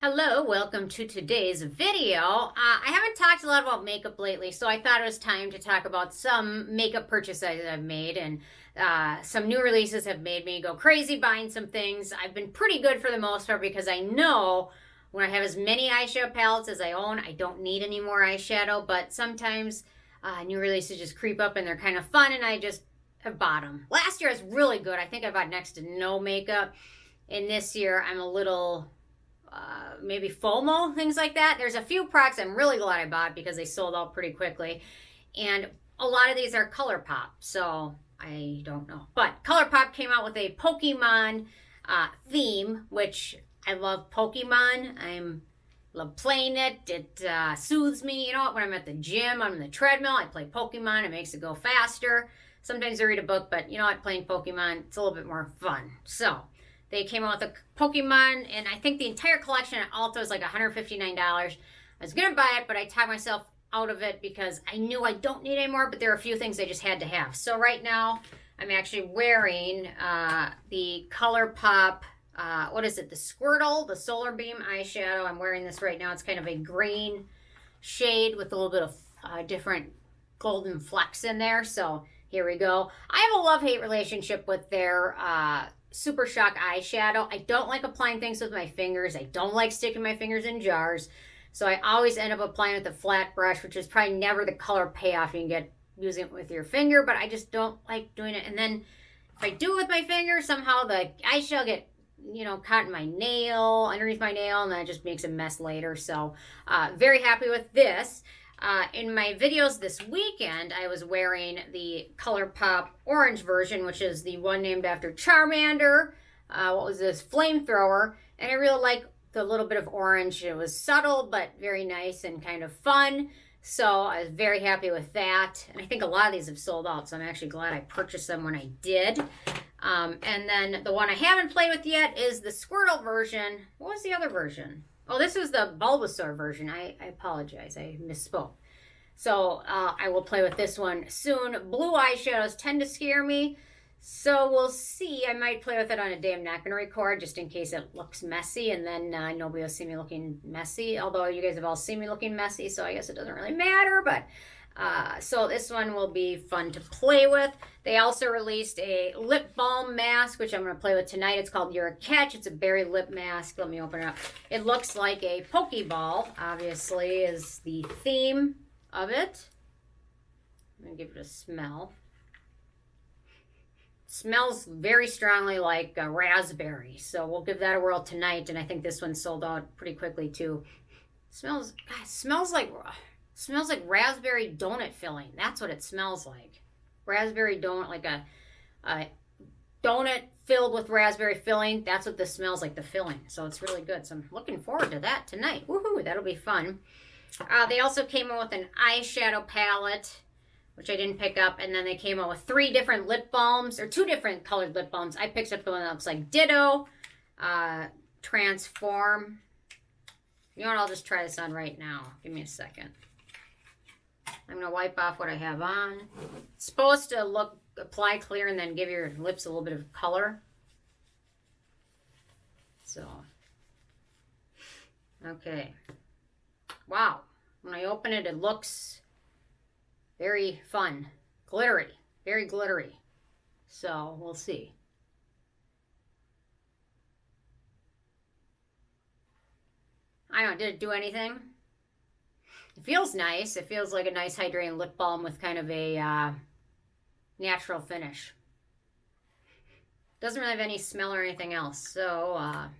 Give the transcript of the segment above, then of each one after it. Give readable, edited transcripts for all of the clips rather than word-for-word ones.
Hello, welcome to today's video. I haven't talked a lot about makeup lately, so I thought it was time to talk about some makeup purchases I've made, and some new releases have made me go crazy buying some things. I've been pretty good for the most part because I know when I have as many eyeshadow palettes as I own, I don't need any more eyeshadow, but sometimes new releases just creep up and they're kind of fun, and I just have bought them. Last year I was really good. I think I bought next to no makeup, and this year I'm a little... maybe FOMO, things like that. There's a few products I'm really glad I bought because they sold out pretty quickly. And a lot of these are Colourpop, so I don't know. But Colourpop came out with a Pokemon theme, which I love Pokemon. I love playing it. It soothes me. You know, when I'm at the gym, I'm on the treadmill, I play Pokemon. It makes it go faster. Sometimes I read a book, but you know what? Playing Pokemon, it's a little bit more fun. So they came out with a Pokemon, and I think the entire collection at Ulta was like $159. I was going to buy it, but I talked myself out of it because I knew I don't need any more, but there are a few things I just had to have. So right now, I'm actually wearing the Colourpop, what is it, the Squirtle, the Solar Beam eyeshadow. I'm wearing this right now. It's kind of a green shade with a little bit of different golden flecks in there. So here we go. I have a love-hate relationship with their... Super Shock eyeshadow. I don't like applying things with my fingers. I don't like sticking my fingers in jars. So I always end up applying with a flat brush, which is probably never the color payoff you can get using it with your finger, but I just don't like doing it. And then if I do it with my finger, somehow the eyeshadow get, you know, caught in my nail, underneath my nail, and that just makes a mess later. So very happy with this. In my videos this weekend, I was wearing the Colourpop orange version, which is the one named after Charmander. What was this? Flamethrower. And I really like the little bit of orange. It was subtle, but very nice and kind of fun. So I was very happy with that. And I think a lot of these have sold out, so I'm actually glad I purchased them when I did. And then the one I haven't played with yet is the Squirtle version. What was the other version? Oh, this was the Bulbasaur version. I apologize. I misspoke. So I will play with this one soon. Blue eyeshadows tend to scare me. So we'll see. I might play with it on a day I'm not going to record just in case it looks messy. And then nobody will see me looking messy. Although you guys have all seen me looking messy. So I guess it doesn't really matter. But so this one will be fun to play with. They also released a lip balm mask, which I'm going to play with tonight. It's called You're a Catch. It's a berry lip mask. Let me open it up. It looks like a Pokeball, obviously, is the theme of it. I'm going to give it a smell. Smells very strongly like raspberry. So we'll give that a whirl tonight. And I think this one sold out pretty quickly too. Smells like raspberry donut filling. That's what it smells like. Raspberry donut, like a donut filled with raspberry filling. That's what this smells like, the filling. So it's really good. So I'm looking forward to that tonight. Woohoo, that'll be fun. They also came out with an eyeshadow palette, which I didn't pick up. And then they came out with 3 different lip balms, or 2 different colored lip balms. I picked up the one that looks like Ditto, Transform. You know what, I'll just try this on right now. Give me a second. I'm going to wipe off what I have on. It's supposed to apply clear and then give your lips a little bit of color. So, okay. Wow. When I open it, it looks very fun. Glittery. Very glittery. So, we'll see. I don't know, did it do anything? It feels nice. It feels like a nice hydrating lip balm with kind of a natural finish. Doesn't really have any smell or anything else. So, I'm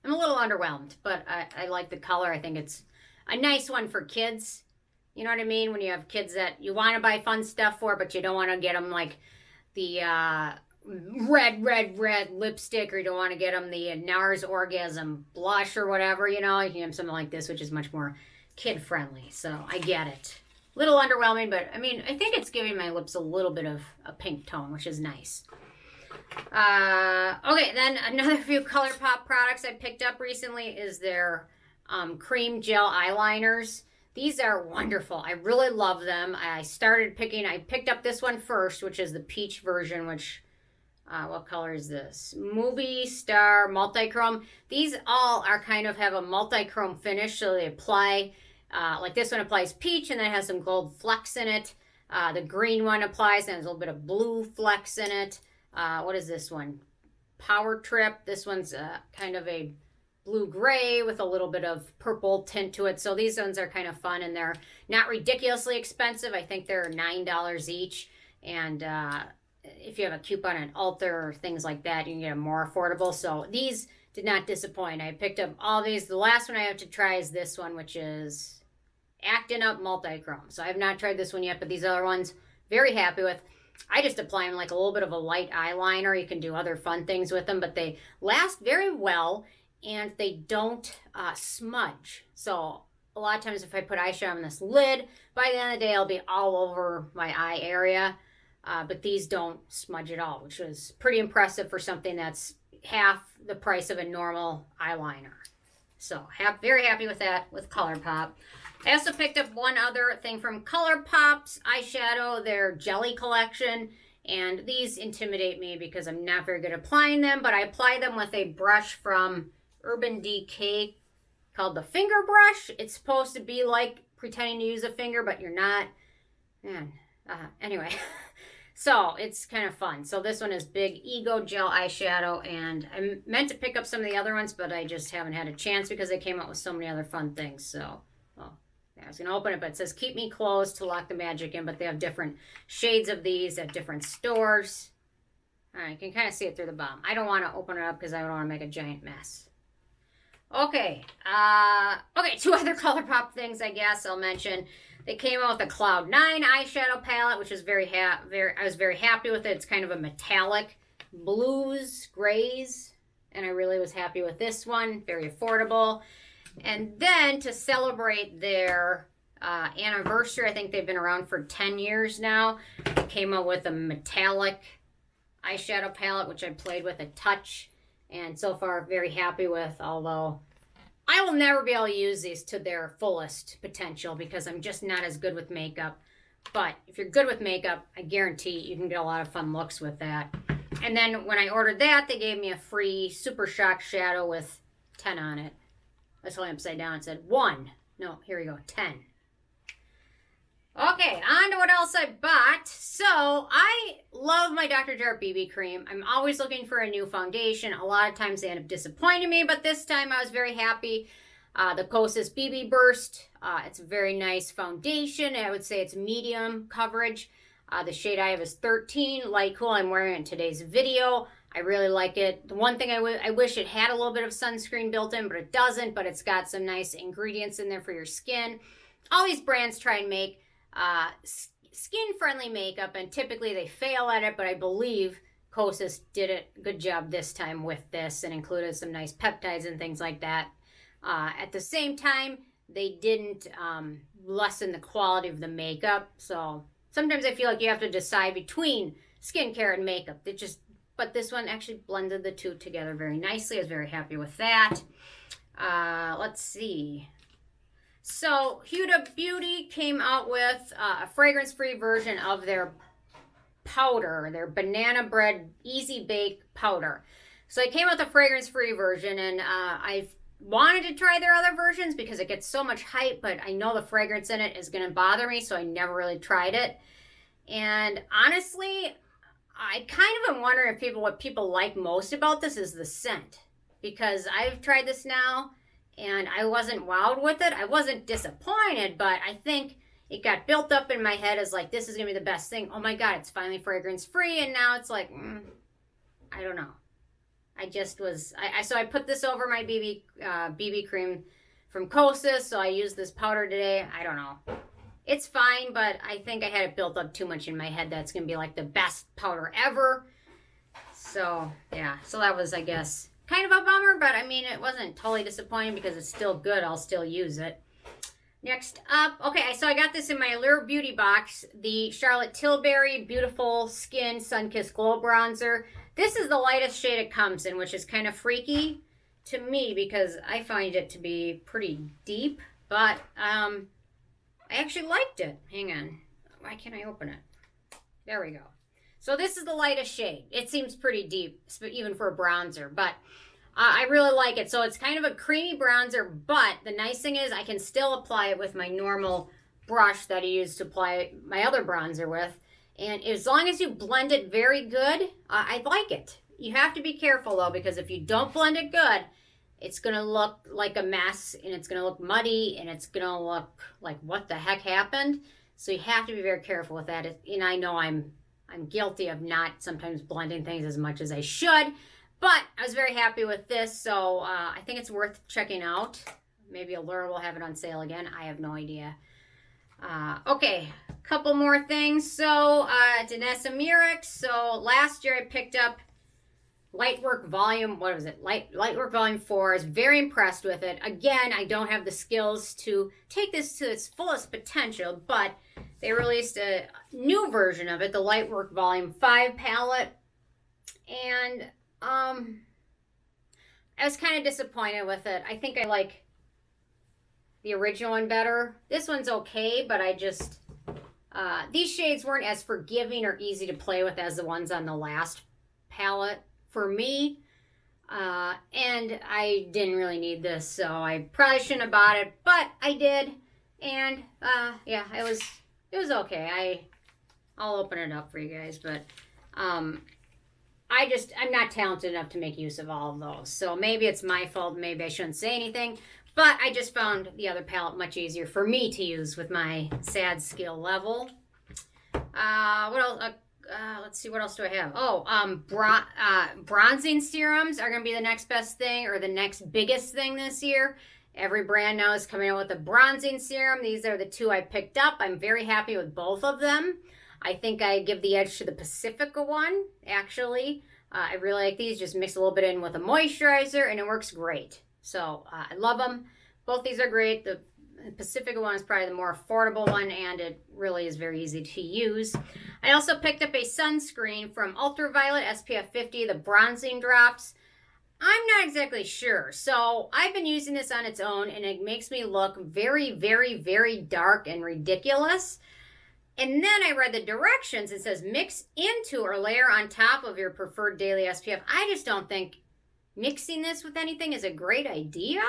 a little underwhelmed, but I like the color. I think it's a nice one for kids. You know what I mean? When you have kids that you want to buy fun stuff for, but you don't want to get them like the red lipstick, or you don't want to get them the NARS Orgasm blush or whatever, you know. You can have something like this, which is much more kid-friendly. So I get it. A little underwhelming, but I mean, I think it's giving my lips a little bit of a pink tone, which is nice. Okay, then another few Colourpop products I picked up recently is their cream gel eyeliners. These are wonderful. I really love them. I picked up this one first, which is the peach version, which What color is this? Movie Star Multichrome. These all are kind of have a multichrome finish, so they apply, like this one applies peach and then it has some gold flecks in it. The green one applies and has a little bit of blue flecks in it. What is this one? Power Trip. This one's kind of a blue-gray with a little bit of purple tint to it. So these ones are kind of fun, and they're not ridiculously expensive. I think they're $9 each. And if you have a coupon at Ulta or things like that, you can get them more affordable. So these did not disappoint. I picked up all these. The last one I have to try is this one, which is Actin' Up Multichrome. So I have not tried this one yet, but these other ones, very happy with. I just apply them like a little bit of a light eyeliner. You can do other fun things with them, but they last very well and they don't smudge. So a lot of times if I put eyeshadow on this lid, by the end of the day, it'll be all over my eye area. But these don't smudge at all, which is pretty impressive for something that's half the price of a normal eyeliner. So very happy with that with Colourpop. I also picked up one other thing from Colourpop's eyeshadow, their jelly collection. And these intimidate me because I'm not very good at applying them, but I apply them with a brush from Urban Decay called the finger brush. It's supposed to be like pretending to use a finger, but you're not. Man, anyway. So it's kind of fun. So this one is Big Ego Gel Eyeshadow, and I meant to pick up some of the other ones, but I just haven't had a chance because they came out with so many other fun things. So, well, I was going to open it, but it says keep me closed to lock the magic in, but they have different shades of these at different stores. All right, you can kind of see it through the bottom. I don't want to open it up because I don't want to make a giant mess. Okay, two other Colourpop things I guess I'll mention. They came out with a Cloud 9 eyeshadow palette, which is I was very happy with it. It's kind of a metallic blues, grays, and I really was happy with this one. Very affordable. And then to celebrate their anniversary, I think they've been around for 10 years now, they came out with a metallic eyeshadow palette, which I played with a touch, and so far very happy with, although I will never be able to use these to their fullest potential because I'm just not as good with makeup. But if you're good with makeup, I guarantee you can get a lot of fun looks with that. And then when I ordered that, they gave me a free Super Shock shadow with 10 on it. That's why upside down. It said 1. No, here we go, 10. Okay, on to what else I bought. So, I love my Dr. Jart BB cream. I'm always looking for a new foundation. A lot of times they end up disappointing me, but this time I was very happy. The Kosas BB Burst. It's a very nice foundation. I would say it's medium coverage. The shade I have is 13, light cool. I'm wearing it in today's video. I really like it. The one thing I wish it had a little bit of sunscreen built in, but it doesn't. But it's got some nice ingredients in there for your skin. All these brands try and make skin-friendly makeup, and typically they fail at it, but I believe Kosas did a good job this time with this and included some nice peptides and things like that. At the same time, they didn't lessen the quality of the makeup, so sometimes I feel like you have to decide between skincare and makeup. But this one actually blended the two together very nicely. I was very happy with that. Let's see. So, Huda Beauty came out with a fragrance-free version of their powder, their banana bread easy bake powder. So, they came out with a fragrance-free version, and I've wanted to try their other versions because it gets so much hype, but I know the fragrance in it is going to bother me, so I never really tried it. And honestly, I kind of am wondering if what people like most about this is the scent, because I've tried this now, and I wasn't wowed with it. I wasn't disappointed, but I think it got built up in my head as like, this is going to be the best thing. Oh my God, it's finally fragrance free. And now it's like, I don't know. I just was, so I put this over my BB cream from Kosas. So I used this powder today. I don't know. It's fine, but I think I had it built up too much in my head. That's going to be like the best powder ever. So yeah, so that was, I guess, kind of a bummer, but I mean, it wasn't totally disappointing because it's still good. I'll still use it. Next up, okay, so I got this in my Allure Beauty box, the Charlotte Tilbury Beautiful Skin Sunkissed Glow Bronzer. This is the lightest shade it comes in, which is kind of freaky to me because I find it to be pretty deep, but I actually liked it. Hang on. Why can't I open it? There we go. So this is the lightest shade. It seems pretty deep, even for a bronzer, but I really like it. So it's kind of a creamy bronzer, but the nice thing is I can still apply it with my normal brush that I use to apply my other bronzer with. And as long as you blend it very good, I like it. You have to be careful though, because if you don't blend it good, it's going to look like a mess, and it's going to look muddy, and it's going to look like what the heck happened. So you have to be very careful with that. And I know I'm guilty of not sometimes blending things as much as I should, but I was very happy with this, so I think it's worth checking out. Maybe Allure will have it on sale again. I have no idea. Okay, a couple more things. So Danessa Myricks. So last year I picked up Lightwork Volume, what was it? Lightwork Volume 4. I was very impressed with it. Again, I don't have the skills to take this to its fullest potential, but they released a new version of it, the Lightwork Volume 5 palette. And I was kind of disappointed with it. I think I like the original one better. This one's okay, but I just, these shades weren't as forgiving or easy to play with as the ones on the last palette for me. And I didn't really need this, so I probably shouldn't have bought it, but I did. And yeah, it was okay. I'll open it up for you guys, but I'm not talented enough to make use of all of those. So maybe it's my fault. Maybe I shouldn't say anything. But I just found the other palette much easier for me to use with my sad skill level. What else? Let's see, what else do I have? Oh, bronzing serums are going to be the next best thing, or the next biggest thing this year. Every brand now is coming out with a bronzing serum. These are the two I picked up. I'm very happy with both of them. I think I give the edge to the Pacifica one, actually. I really like these. Just mix a little bit in with a moisturizer, and it works great. So I love them. Both these are great. The Pacifica one is probably the more affordable one, and it really is very easy to use. I also picked up a sunscreen from Ultraviolet SPF 50, the bronzing drops. I'm not exactly sure. So I've been using this on its own, and it makes me look very, very, very dark and ridiculous. And then I read the directions. It says mix into or layer on top of your preferred daily SPF. I just don't think mixing this with anything is a great idea.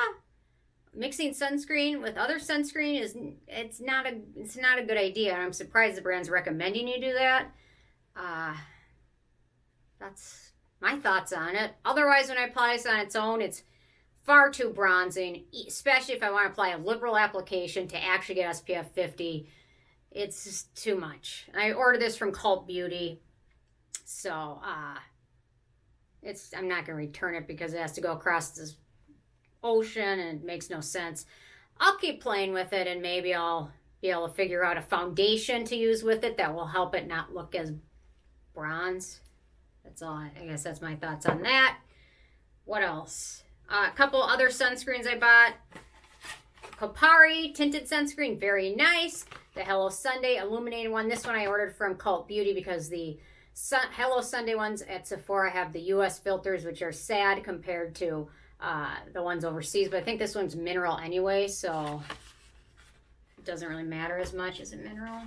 Mixing sunscreen with other sunscreen it's not a good idea. I'm surprised the brand's recommending you do that. That's my thoughts on it. Otherwise, when I apply this on its own, it's far too bronzing, especially if I want to apply a liberal application to actually get SPF 50. It's just too much. I ordered this from Colourpop Beauty, so I'm not going to return it because it has to go across this ocean and it makes no sense. I'll keep playing with it, and maybe I'll be able to figure out a foundation to use with it that will help it not look as bronze. That's all. I guess that's my thoughts on that. What else? A couple other sunscreens I bought. Kopari tinted sunscreen, very nice. The Hello Sunday Illuminating one. This one I ordered from Colourpop Beauty because the Hello Sunday ones at Sephora have the US filters, which are sad compared to the ones overseas. But I think this one's mineral anyway, so it doesn't really matter as much. Is it mineral?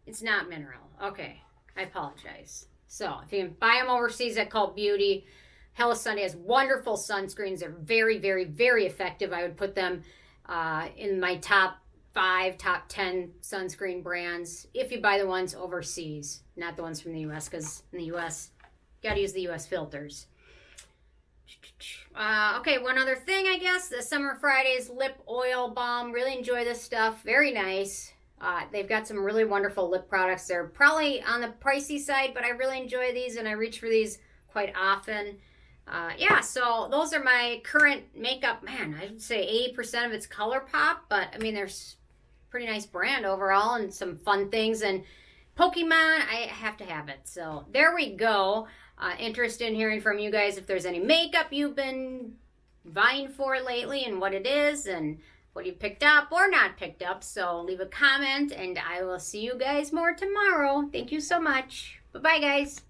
It's not mineral. Okay, I apologize. So if you can buy them overseas at Colourpop Beauty, Hello Sunday has wonderful sunscreens. They're very, very, very effective. I would put them in my top 5, top 10 sunscreen brands if you buy the ones overseas, not the ones from the US, because in the US, you gotta use the US filters. Okay, one other thing, I guess, the Summer Fridays lip oil balm. Really enjoy this stuff. Very nice. They've got some really wonderful lip products. They're probably on the pricey side, but I really enjoy these, and I reach for these quite often. Yeah, so those are my current makeup. Man, I would say 80% of it's Colourpop, but I mean, there's pretty nice brand overall and some fun things. And Pokemon, I have to have it. So there we go. Interested in hearing from you guys if there's any makeup you've been vying for lately and what it is and what you picked up or not picked up. So leave a comment, and I will see you guys more tomorrow. Thank you so much. Bye-bye, guys.